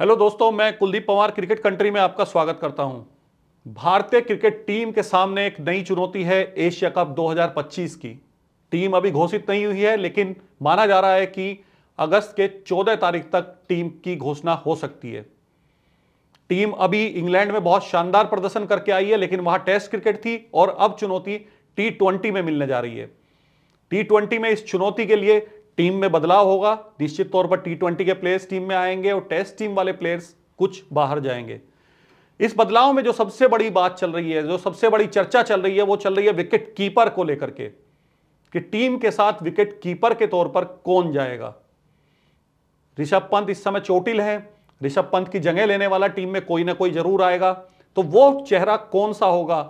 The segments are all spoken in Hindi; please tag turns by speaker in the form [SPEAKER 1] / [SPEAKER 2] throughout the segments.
[SPEAKER 1] हेलो दोस्तों, मैं कुलदीप पवार क्रिकेट कंट्री में आपका स्वागत करता हूं। भारतीय क्रिकेट टीम के सामने एक नई चुनौती है एशिया कप 2025 की। टीम अभी घोषित नहीं हुई है, लेकिन माना जा रहा है कि अगस्त के 14 तारीख तक टीम की घोषणा हो सकती है। टीम अभी इंग्लैंड में बहुत शानदार प्रदर्शन करके आई है, लेकिन वहां टेस्ट क्रिकेट थी और अब चुनौती T20 में मिलने जा रही है। T20 में इस चुनौती के लिए टीम में बदलाव होगा। निश्चित तौर पर T20 के प्लेयर्स टीम में आएंगे और टेस्ट टीम वाले प्लेयर्स कुछ बाहर जाएंगे। इस बदलाव में जो सबसे बड़ी बात चल रही है, जो सबसे बड़ी चर्चा चल रही है, वो चल रही है विकेट कीपर को लेकर के कि टीम के साथ विकेट कीपर के तौर पर कौन जाएगा। ऋषभ पंत इस समय चोटिल है। ऋषभ पंत की जगह लेने वाला टीम में कोई ना कोई जरूर आएगा, तो वो चेहरा कौन सा होगा,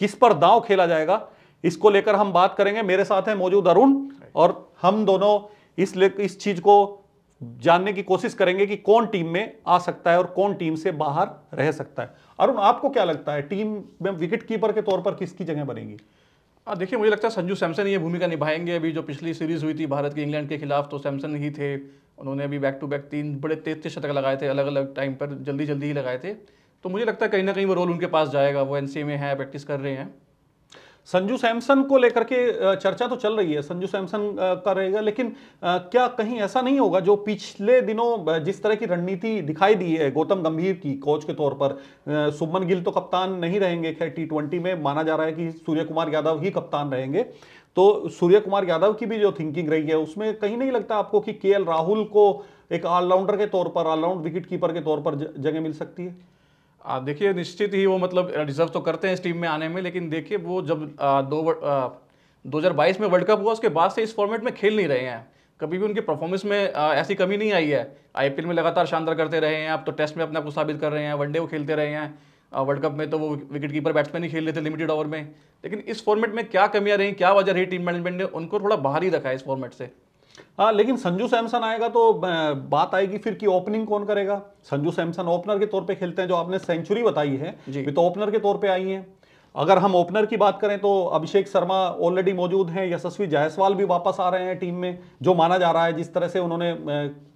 [SPEAKER 1] किस पर दांव खेला जाएगा, इसको लेकर हम बात करेंगे। मेरे साथ है मौजूद अरुण, और हम दोनों इस चीज को जानने की कोशिश करेंगे कि कौन टीम में आ सकता है और कौन टीम से बाहर रह सकता है। अरुण, आपको क्या लगता है टीम में विकेट कीपर के तौर पर किसकी जगह बनेगी?
[SPEAKER 2] देखिए, मुझे लगता है संजू सैमसन ये भूमिका निभाएंगे। अभी जो पिछली सीरीज हुई थी भारत के इंग्लैंड के खिलाफ, तो सैमसन ही थे। उन्होंने अभी बैक टू बैक 3 बड़े तेज शतक लगाए थे, अलग अलग टाइम पर जल्दी जल्दी ही लगाए थे। तो मुझे लगता है कहीं ना कहीं वो रोल उनके पास जाएगा। वो एनसीए में है, प्रैक्टिस कर रहे हैं।
[SPEAKER 1] संजू सैमसन को लेकर के चर्चा तो चल रही है, संजू सैमसन का रहेगा, लेकिन क्या कहीं ऐसा नहीं होगा जो पिछले दिनों जिस तरह की रणनीति दिखाई दी है गौतम गंभीर की कोच के तौर पर? शुभमन गिल तो कप्तान नहीं रहेंगे, खैर T20 में माना जा रहा है कि सूर्य कुमार यादव ही कप्तान रहेंगे। तो सूर्य कुमार यादव की भी जो थिंकिंग रही है, उसमें कहीं नहीं लगता आपको कि KL राहुल को एक ऑलराउंडर के तौर पर, ऑलराउंड विकेट कीपर के तौर पर जगह मिल सकती है?
[SPEAKER 2] देखिए, निश्चित ही वो मतलब डिजर्व तो करते हैं इस टीम में आने में, लेकिन देखिए वो जब 2022 में वर्ल्ड कप हुआ, उसके बाद से इस फॉर्मेट में खेल नहीं रहे हैं। कभी भी उनकी परफॉर्मेंस में ऐसी कमी नहीं आई है। आईपीएल में लगातार शानदार करते रहे हैं, अब तो टेस्ट में अपने आप को साबित कर रहे हैं, वनडे वो खेलते रहे हैं। वर्ल्ड कप में तो वो विकेट कीपर बैट्समैन ही खेल रहे थे लिमिटेड ओवर में। लेकिन इस फॉर्मेट में क्या कमियां रही, क्या वजह रही, टीम मैनेजमेंट ने उनको थोड़ा बाहर ही रखा है इस फॉर्मेट से।
[SPEAKER 1] हाँ, लेकिन संजू सैमसन आएगा तो बात आएगी फिर कि ओपनिंग कौन करेगा। संजू सैमसन ओपनर के तौर पे खेलते हैं, जो आपने सेंचुरी बताई है ये तो ओपनर के तौर पे आई है। अगर हम ओपनर की बात करें तो अभिषेक शर्मा ऑलरेडी मौजूद हैं, यशस्वी जायसवाल भी वापस आ रहे हैं टीम में, जो माना जा रहा है जिस तरह से उन्होंने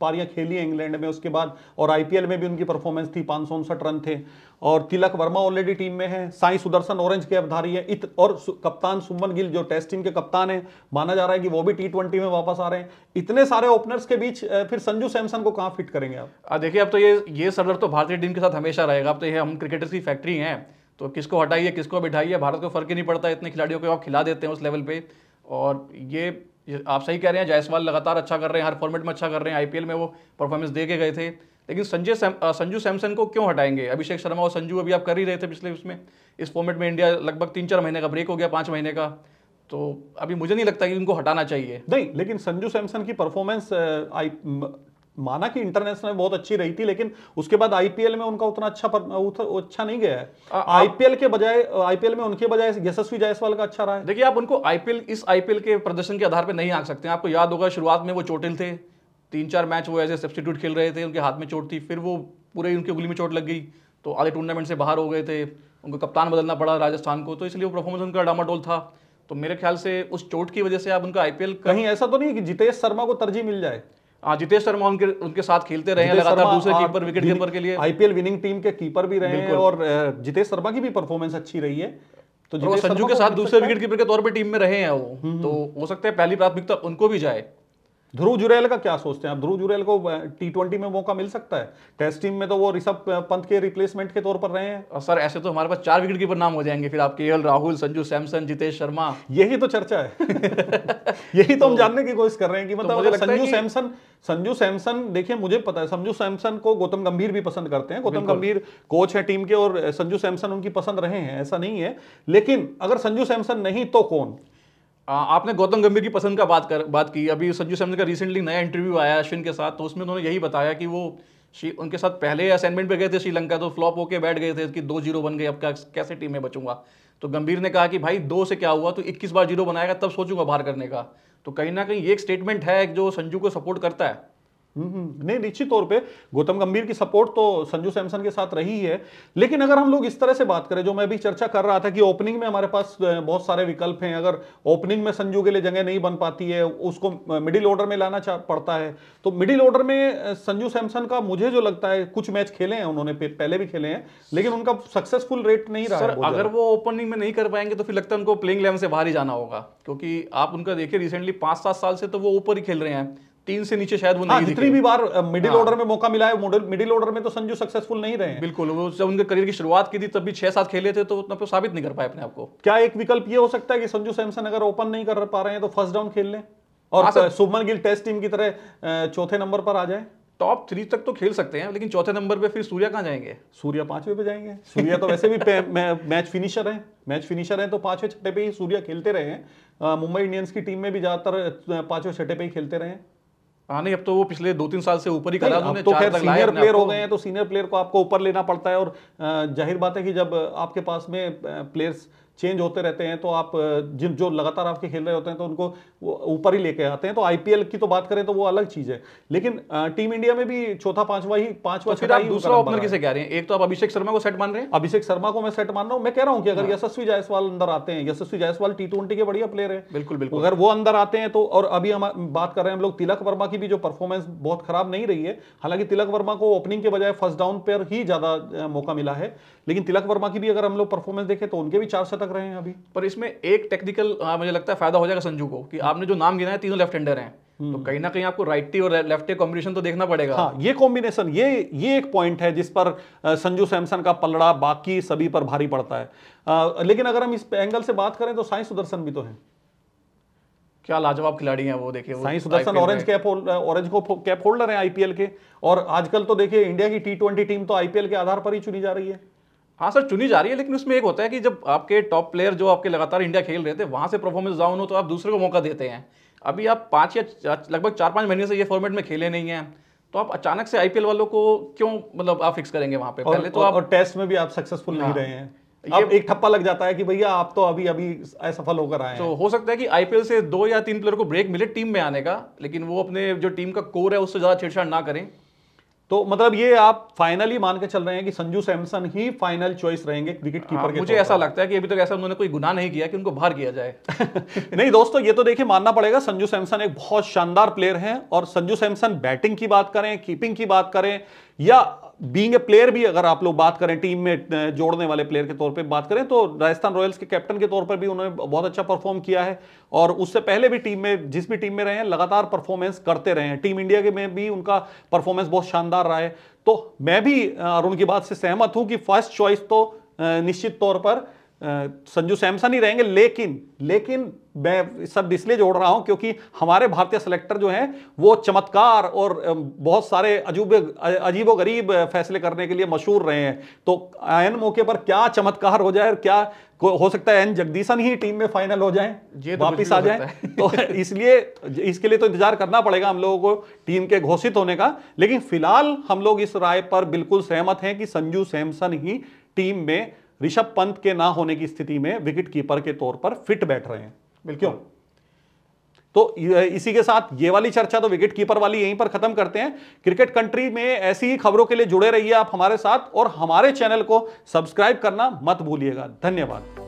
[SPEAKER 1] पारियां खेली हैं इंग्लैंड में उसके बाद, और आईपीएल में भी उनकी परफॉर्मेंस थी, 559 रन थे। और तिलक वर्मा ऑलरेडी टीम में है, साई सुदर्शन ऑरेंज के अवधारी है, और कप्तान शुभमन गिल जो टेस्ट टीम के कप्तान है, माना जा रहा है कि वो भी T20 में वापस आ रहे हैं। इतने सारे ओपनर्स के बीच फिर संजू सैमसन को कहां फिट करेंगे आप?
[SPEAKER 2] देखिए, अब तो ये सरदर्द तो भारतीय टीम के साथ हमेशा रहेगा। अब तो ये हम क्रिकेटर्स की फैक्ट्री हैं, तो किसको हटाइए किसको बिठाइए, भारत को फर्क ही नहीं पड़ता। इतने खिलाड़ियों को आप खिला देते हैं उस लेवल पे। और ये आप सही कह रहे हैं, जायसवाल लगातार अच्छा कर रहे हैं, हर फॉर्मेट में अच्छा कर रहे हैं। आईपीएल में वो परफॉर्मेंस दे के गए थे। लेकिन संजू सैमसन को क्यों हटाएंगे? अभिषेक शर्मा और संजू अभी आप कर ही रहे थे पिछले उसमें। इस फॉर्मेट में इंडिया लगभग 3-4 महीने का ब्रेक हो गया, 5 महीने का। तो अभी मुझे नहीं लगता कि उनको हटाना चाहिए।
[SPEAKER 1] नहीं, लेकिन संजू सैमसन की परफॉर्मेंस माना कि इंटरनेशनल में बहुत अच्छी रही थी, लेकिन उसके बाद आईपीएल में उनका उतना अच्छा नहीं गया है। आईपीएल में उनके बजाय यशस्वी जायसवाल का अच्छा रहा है।
[SPEAKER 2] देखिए, आप उनको इस आईपीएल के प्रदर्शन के आधार पर नहीं आंक सकते हैं। आपको याद होगा शुरुआत में वो चोटिल थे, 3-4 मैच वो एज ए सब्स्टिट्यूट खेल रहे थे, उनके हाथ में चोट थी, फिर वो पूरे उनकी उंगली में चोट लग गई, तो आधे टूर्नामेंट से बाहर हो गए थे। उनको कप्तान बदलना पड़ा राजस्थान को, तो इसलिए वो परफॉर्मेंस उनका डामाडोल था। तो मेरे ख्याल से उस चोट की वजह से आप उनका आईपीएल
[SPEAKER 1] कहीं ऐसा तो नहीं है कि जितेश शर्मा को तरजीह मिल जाए?
[SPEAKER 2] जितेश शर्मा उनके साथ खेलते रहे हैं लगातार, दूसरे कीपर, विकेट कीपर के लिए
[SPEAKER 1] आईपीएल विनिंग टीम के कीपर भी रहे हैं, और जितेश शर्मा की भी परफॉर्मेंस अच्छी रही है। तो
[SPEAKER 2] वो संजू के साथ दूसरे विकेट कीपर के तौर पे टीम में रहे हैं वो, तो हो सकता है पहली प्राथमिकता उनको भी जाए।
[SPEAKER 1] ध्रुव जुरैल का क्या सोचते हैं आप? ध्रुव जुरैल को T20 में मौका मिल सकता है? टेस्ट टीम में तो वो ऋषभ पंत के रिप्लेसमेंट के तौर पर रहे हैं।
[SPEAKER 2] सर, ऐसे तो हमारे पास 4 विकेट कीपर नाम हो जाएंगे फिर आप, KL राहुल, संजू सैमसन, जितेश शर्मा।
[SPEAKER 1] यही तो चर्चा है। यही तो हम जानने की कोशिश कर रहे हैं कि मतलब संजू सैमसन देखिए, मुझे पता है संजू सैमसन को गौतम गंभीर भी पसंद करते हैं। गौतम गंभीर कोच है टीम के, और संजू सैमसन उनकी पसंद रहे हैं, ऐसा नहीं है। लेकिन अगर संजू सैमसन नहीं तो कौन?
[SPEAKER 2] आपने गौतम गंभीर की पसंद का बात की। अभी संजू सैमसन का रिसेंटली नया इंटरव्यू आया अश्विन के साथ, तो उसमें उन्होंने यही बताया कि वो उनके साथ पहले असाइनमेंट पे गए थे श्रीलंका, तो फ्लॉप होके बैठ गए थे कि 2-0 बन गए, अब कैसे टीम में बचूंगा। तो गंभीर ने कहा कि भाई 2 से क्या हुआ, तो 21 बार 0 बनाएगा तब सोचूंगा बाहर करने का। तो कहीं ना कहीं ये एक स्टेटमेंट है जो संजू को सपोर्ट करता है।
[SPEAKER 1] नहीं, निश्चित तौर पे गौतम गंभीर की सपोर्ट तो संजू सैमसन के साथ रही है। लेकिन अगर हम लोग इस तरह से बात करें, जो मैं भी चर्चा कर रहा था कि ओपनिंग में हमारे पास बहुत सारे विकल्प हैं, अगर ओपनिंग में संजू के लिए जगह नहीं बन पाती है, उसको मिडिल ऑर्डर में लाना पड़ता है, तो मिडिल ऑर्डर में संजू सैमसन का मुझे जो लगता है, कुछ मैच खेले हैं उन्होंने, पहले भी खेले हैं, लेकिन उनका सक्सेसफुल रेट नहीं रहा है।
[SPEAKER 2] अगर वो ओपनिंग में नहीं कर पाएंगे तो फिर लगता है उनको प्लेइंग 11 से बाहर ही जाना होगा, क्योंकि आप उनका देखिए रिसेंटली 5-7 साल से तो वो ऊपर ही खेल रहे हैं, 3 से नीचे शायद वो नहीं
[SPEAKER 1] जितनी भी बार मिडिल ऑर्डर में मौका मिला है, मिडिल ऑर्डर में तो संजू सक्सेसफुल नहीं रहे हैं।
[SPEAKER 2] बिल्कुल, वो जब उनके करियर की शुरुआत की थी तब भी 6-7 खेले थे, तो उतना तो साबित नहीं कर पाए अपने आप को।
[SPEAKER 1] क्या एक विकल्प ये हो सकता है कि संजू सैमसन अगर ओपन नहीं कर पा रहे हैं तो फर्स्ट डाउन खेल लें और शुभमन गिल टेस्ट टीम की तरह चौथे नंबर पर आ जाए?
[SPEAKER 2] टॉप 3 तक तो खेल सकते हैं, लेकिन चौथे नंबर पे फिर सूर्या कहाँ जाएंगे?
[SPEAKER 1] सूर्या 5वें पे जाएंगे। सूर्या तो वैसे भी मैच फिनिशर है, तो 5वें छठे पे ही सूर्या खेलते रहे हैं। मुंबई इंडियंस की टीम में भी ज्यादातर 5वें छठे पे ही खेलते रहे हैं।
[SPEAKER 2] हाँ नहीं, अब तो वो पिछले 2-3 साल से ऊपर ही करा,
[SPEAKER 1] अब तो खैर सीनियर प्लेयर हो गए हैं, तो सीनियर प्लेयर को आपको ऊपर लेना पड़ता है। और जाहिर बात है कि जब आपके पास में प्लेयर्स चेंज होते रहते हैं तो आप जो लगातार आपके खेल रहे होते हैं तो उनको ऊपर ही लेके आते हैं। तो आईपीएल की तो बात करें तो वो अलग चीज है, लेकिन टीम इंडिया में भी चौथा पांचवा
[SPEAKER 2] छठा ही दूसरा ओपनर किसे कह रहे हैं? एक तो आप अभिषेक शर्मा को सेट मान रहे हैं।
[SPEAKER 1] अभिषेक शर्मा को मैं सेट मान रहा हूं। मैं कह रहा हूं कि अगर यशस्वी जायसवाल अंदर आते हैं, यशस्वी जायसवाल T20 के बढ़िया प्लेयर है,
[SPEAKER 2] बिल्कुल बिल्कुल,
[SPEAKER 1] अगर वो अंदर आते हैं तो। और अभी हम बात कर रहे हैं हम लोग तिलक वर्मा की भी, जो परफॉर्मेंस बहुत खराब नहीं रही है, हालांकि तिलक वर्मा को ओपनिंग के बजाय फर्स्ट डाउन पर ही ज्यादा मौका मिला है, लेकिन तिलक वर्मा की भी अगर हम लोग परफॉर्मेंस देखें तो उनके भी 4 शतक रहे हैं अभी।
[SPEAKER 2] पर इसमें एक टेक्निकल मुझे लगता है फायदा हो जाएगा संजू को, कि आपने जो नाम गिना है तीनों लेफ्ट हैंडर हैं, तो कहीं ना कहीं आपको राइटी और लेफ्टी कॉम्बिनेशन तो देखना पड़ेगा।
[SPEAKER 1] हाँ, ये कॉम्बिनेशन, ये एक पॉइंट है जिस पर संजू सैमसन का पलड़ा बाकी सभी पर भारी पड़ता है। लेकिन अगर हम इस एंगल से बात करें तो साई सुदर्शन भी तो है।
[SPEAKER 2] क्या लाजवाब खिलाड़ी हैं वो, देखिए
[SPEAKER 1] Sai Sudarshan orange cap holder है आईपीएल के। और आजकल तो देखिए इंडिया की T20 टीम तो आईपीएल के आधार पर ही चुनी जा रही है।
[SPEAKER 2] हाँ सर, चुनी जा रही है, लेकिन उसमें एक होता है कि जब आपके टॉप प्लेयर जो आपके लगातार इंडिया खेल रहे थे वहां से परफॉर्मेंस डाउन हो तो आप दूसरे को मौका देते हैं। अभी आप लगभग 4-5 महीने से ये फॉर्मेट में खेले नहीं हैं, तो आप अचानक से आईपीएल वालों को क्यों मतलब आप फिक्स करेंगे वहां पे? पहले तो आप
[SPEAKER 1] और टेस्ट में भी आप सक्सेसफुल नहीं रहे हैं। अब एक ठप्पा लग जाता है कि भैया आप तो अभी असफल होकर आए हैं।
[SPEAKER 2] तो हो सकता है कि आईपीएल से 2 या 3 प्लेयर को ब्रेक मिले टीम में आने का, लेकिन वो अपने जो टीम का कोर है उससे ज्यादा छेड़छाड़ ना करें।
[SPEAKER 1] तो मतलब ये आप फाइनली मान के चल रहे हैं कि संजू सैमसन ही फाइनल चॉइस रहेंगे विकेट कीपर के?
[SPEAKER 2] मुझे ऐसा लगता है कि अभी तक ऐसा उन्होंने कोई गुनाह नहीं किया कि उनको बाहर किया जाए।
[SPEAKER 1] नहीं दोस्तों, ये तो देखिए मानना पड़ेगा, संजू सैमसन एक बहुत शानदार प्लेयर हैं। और संजू सैमसन बैटिंग की बात करें, कीपिंग की बात करें, या बीइंग ए प्लेयर भी अगर आप लोग बात करें, टीम में जोड़ने वाले प्लेयर के तौर पे बात करें, तो राजस्थान रॉयल्स के कैप्टन के तौर पर भी उन्होंने बहुत अच्छा परफॉर्म किया है। और उससे पहले भी टीम में, जिस भी टीम में रहे हैं, लगातार परफॉर्मेंस करते रहे हैं। टीम इंडिया के में भी उनका परफॉर्मेंस बहुत शानदार रहा है। तो मैं भी अरुण की बात से सहमत हूं कि फर्स्ट चॉइस तो निश्चित तौर पर संजू सैमसन ही रहेंगे। लेकिन मैं सब इसलिए जोड़ रहा हूं क्योंकि हमारे भारतीय सेलेक्टर जो हैं वो चमत्कार और बहुत सारे अजीबोगरीब फैसले करने के लिए मशहूर रहे हैं। तो एन मौके पर क्या चमत्कार हो जाए, क्या हो सकता है एन जगदीशन ही टीम में फाइनल हो जाए, वापिस आ जाए। तो इसलिए इसके लिए तो इंतजार करना पड़ेगा हम लोगों को टीम के घोषित होने का। लेकिन फिलहाल हम लोग इस राय पर बिल्कुल सहमत हैं कि संजू सैमसन ही टीम में ऋषभ पंत के ना होने की स्थिति में विकेट कीपर के तौर पर फिट बैठ रहे हैं।
[SPEAKER 2] बिल्कुल।
[SPEAKER 1] तो इसी के साथ ये वाली चर्चा तो विकेट कीपर वाली यहीं पर खत्म करते हैं। क्रिकेट कंट्री में ऐसी ही खबरों के लिए जुड़े रहिए आप हमारे साथ, और हमारे चैनल को सब्सक्राइब करना मत भूलिएगा। धन्यवाद।